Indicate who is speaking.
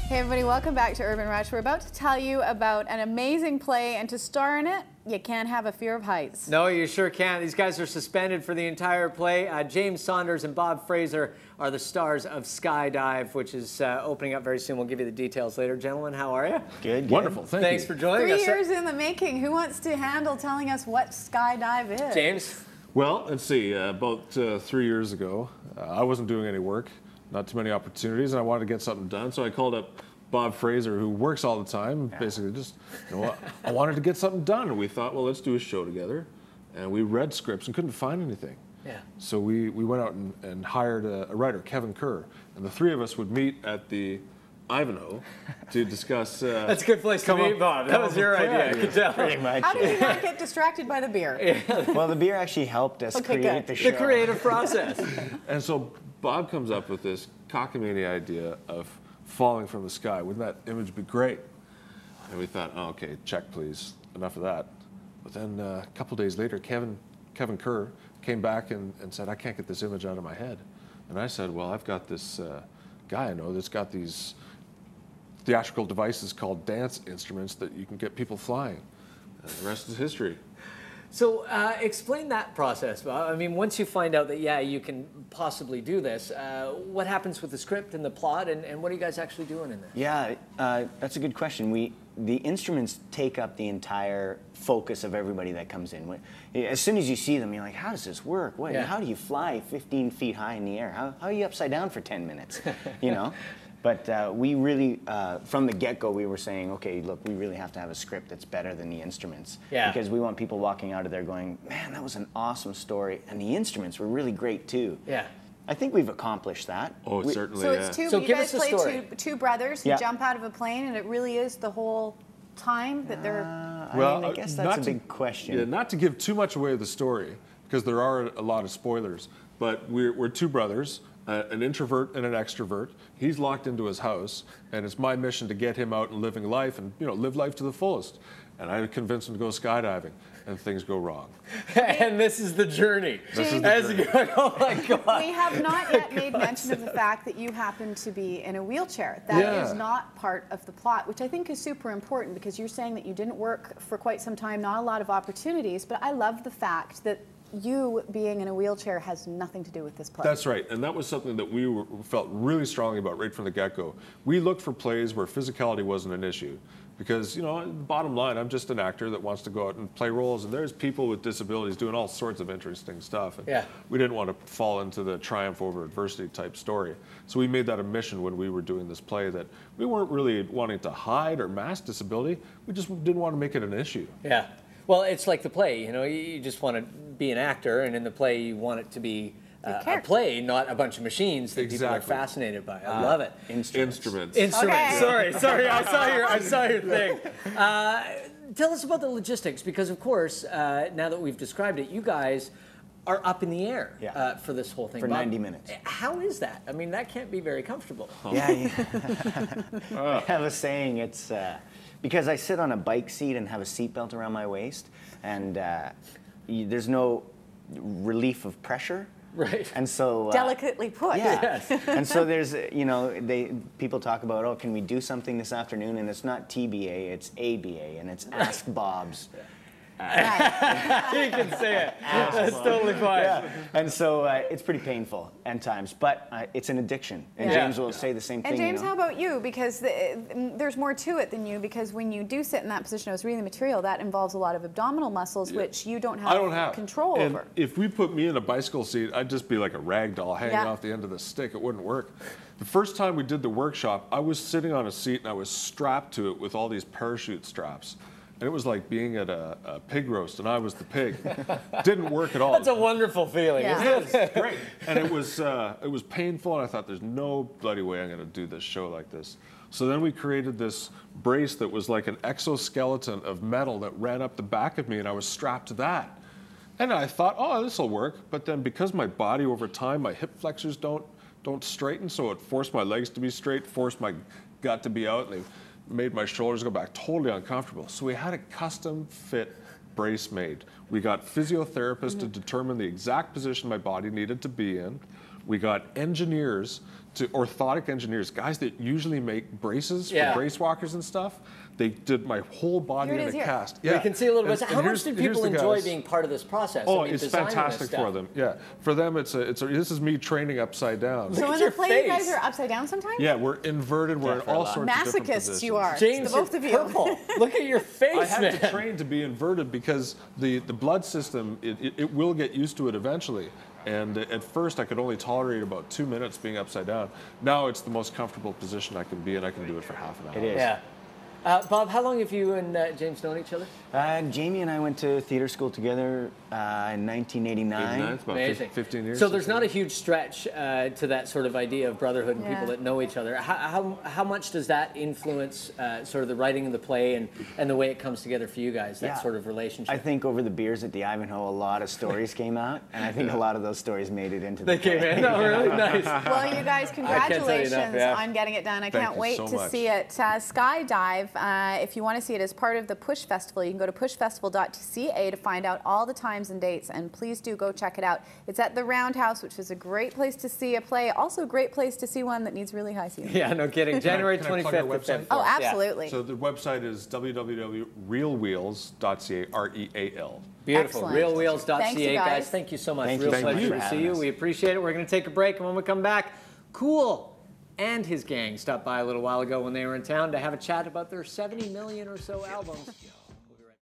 Speaker 1: Hey everybody, welcome back to Urban Rush. We're about to tell you about an amazing play, and to star in it, you can't have a fear of heights.
Speaker 2: No, you sure can't. These guys are suspended for the entire play. James Saunders and Bob Fraser are the stars of Skydive, which is opening up very soon. We'll give you the details later. Gentlemen, how are you?
Speaker 3: Good.
Speaker 4: Wonderful.
Speaker 2: Thanks for joining us.
Speaker 1: 3 years in the making. Who wants to handle telling us what Skydive is?
Speaker 2: James?
Speaker 4: Well, let's see. About 3 years ago, I wasn't doing any work, not too many opportunities, and I wanted to get something done. So I called up Bob Fraser, who works all the time, basically just, I wanted to get something done. And we thought, well, let's do a show together. And we read scripts and couldn't find anything.
Speaker 2: Yeah.
Speaker 4: So we went out and hired a writer, Kevin Kerr. And the three of us would meet at the Ivanhoe to discuss.
Speaker 2: That's a good place to meet, Bob. That was your idea, I could tell.
Speaker 3: Pretty much.
Speaker 1: How did you not get distracted by the beer?
Speaker 3: Well, the beer actually helped us create the show.
Speaker 2: The creative process.
Speaker 4: And so Bob comes up with this cockamamie idea of falling from the sky. Wouldn't that image be great? And we thought, oh, okay, check, please. Enough of that. But then a couple days later, Kevin Kerr came back and said, I can't get this image out of my head. And I said, well, I've got this guy I know that's got these theatrical devices called dance instruments that you can get people flying. And the rest is history.
Speaker 2: So explain that process, Bob. I mean, once you find out that, yeah, you can possibly do this, what happens with the script and the plot, and what are you guys actually doing in this?
Speaker 3: Yeah, that's a good question. The instruments take up the entire focus of everybody that comes in. As soon as you see them, you're like, how does this work? What, How do you fly 15 feet high in the air? How are you upside down for 10 minutes? You know? But we really, from the get-go, we were saying, okay, look, we really have to have a script that's better than the instruments.
Speaker 2: Yeah.
Speaker 3: Because we want people walking out of there going, man, that was an awesome story. And the instruments were really great, too.
Speaker 2: Yeah.
Speaker 3: I think we've accomplished that.
Speaker 4: Oh, certainly,
Speaker 1: So it's two,
Speaker 2: So
Speaker 1: you
Speaker 2: give
Speaker 1: guys
Speaker 2: us the
Speaker 1: play
Speaker 2: story.
Speaker 1: two brothers who
Speaker 3: Yeah.
Speaker 1: jump out of a plane, and it really is the whole time that they're...
Speaker 3: I guess that's a big question.
Speaker 4: Yeah, not to give too much away of the story, because there are a lot of spoilers, but we're two brothers, an introvert and an extrovert. He's locked into his house, and it's my mission to get him out and living life and live life to the fullest. And I convince him to go skydiving, and things go wrong.
Speaker 2: And this is the journey.
Speaker 4: This is
Speaker 2: As
Speaker 4: the journey.
Speaker 2: you go, oh my God.
Speaker 1: We have not yet made mention of the fact that you happen to be in a wheelchair. That is not part of the plot, which I think is super important, because you're saying that you didn't work for quite some time, not a lot of opportunities, but I love the fact that you being in a wheelchair has nothing to do with this play.
Speaker 4: That's right, and that was something that we felt really strongly about right from the get-go. We looked for plays where physicality wasn't an issue, because, bottom line, I'm just an actor that wants to go out and play roles, and there's people with disabilities doing all sorts of interesting stuff. And we didn't want to fall into the triumph over adversity type story. So we made that a mission when we were doing this play, that we weren't really wanting to hide or mask disability, we just didn't want to make it an issue.
Speaker 2: Yeah. Well, it's like the play, you just want to be an actor, and in the play you want it to be a play, not a bunch of machines that people are fascinated by. I love it.
Speaker 4: Instruments.
Speaker 2: Okay. Sorry, I saw your thing. Tell us about the logistics, because of course, now that we've described it, you guys are up in the air for this whole thing.
Speaker 3: For 90 minutes.
Speaker 2: How is that? I mean, that can't be very comfortable.
Speaker 3: Yeah. I have a saying, it's because I sit on a bike seat and have a seatbelt around my waist, and there's no relief of pressure.
Speaker 2: Right.
Speaker 3: And so
Speaker 1: Delicately put.
Speaker 3: Yeah. And so there's, people talk about, oh, can we do something this afternoon? And it's not TBA, it's ABA, and it's Ask Bob's.
Speaker 2: You can say it. That's totally fine.
Speaker 3: Yeah. And so it's pretty painful at times, but it's an addiction. And James will say the same thing.
Speaker 1: And James, how about you? Because there's more to it than you, because when you do sit in that position, I was reading the material, that involves a lot of abdominal muscles, which you don't have control over.
Speaker 4: If we put me in a bicycle seat, I'd just be like a rag doll hanging off the end of the stick. It wouldn't work. The first time we did the workshop, I was sitting on a seat and I was strapped to it with all these parachute straps. And it was like being at a pig roast, and I was the pig. Didn't work at all.
Speaker 2: That's a wonderful feeling, isn't it?
Speaker 4: Great. And it was painful, and I thought, there's no bloody way I'm going to do this show like this. So then we created this brace that was like an exoskeleton of metal that ran up the back of me, and I was strapped to that. And I thought, oh, this will work. But then because my body over time, my hip flexors don't straighten, so it forced my legs to be straight, forced my gut to be out, and they made my shoulders go back, totally uncomfortable. So we had a custom fit brace made. We got physiotherapists to determine the exact position my body needed to be in. We got engineers, orthotic engineers, guys that usually make braces for brace walkers and stuff. They did my whole body in a cast.
Speaker 2: Yeah. We can see a little bit. How much do people enjoy being part of this process?
Speaker 4: Oh, it's fantastic for them. Yeah, for them, this is me training upside down.
Speaker 1: So in the play, you guys are upside down sometimes?
Speaker 4: Yeah, we're inverted. We're in all sorts of different positions.
Speaker 1: Masochists, you are.
Speaker 2: James,
Speaker 1: the both of you.
Speaker 2: Purple. Look at your face,
Speaker 4: I had to train to be inverted because the blood system, it will get used to it eventually. And at first, I could only tolerate about 2 minutes being upside down. Now it's the most comfortable position I can be in. I can do it for half an hour.
Speaker 3: It is.
Speaker 2: Yeah. Bob, how long have you and James known each other?
Speaker 3: Jamie and I went to theater school together in 1989.
Speaker 4: It's about 15 years.
Speaker 2: So there's not a huge stretch to that sort of idea of brotherhood and people that know each other. How much does that influence sort of the writing of the play and the way it comes together for you guys, that sort of relationship?
Speaker 3: I think over the beers at the Ivanhoe, a lot of stories came out, and I think a lot of those stories made it into the play.
Speaker 2: They came in? Oh, really? Nice.
Speaker 1: Well, you guys, congratulations on getting it done. I can't wait to see it. Skydive, if you want to see it as part of the Push Festival, you can go to pushfestival.ca to find out all the times and dates, and please do go check it out. It's at the Roundhouse, which is a great place to see a play, also a great place to see one that needs really high ceiling.
Speaker 2: Yeah, no kidding. January 25th.
Speaker 1: Oh, absolutely.
Speaker 4: So the website is www.realwheels.ca, REAL.
Speaker 2: Beautiful. Realwheels.ca,
Speaker 1: Thanks, you
Speaker 2: guys. Thank you so much.
Speaker 3: Thank
Speaker 2: Real
Speaker 3: you so
Speaker 2: pleasure
Speaker 3: much
Speaker 2: to see you. We appreciate it. We're going to take a break, and when we come back, Cool and his gang stopped by a little while ago when they were in town to have a chat about their 70 million or so albums.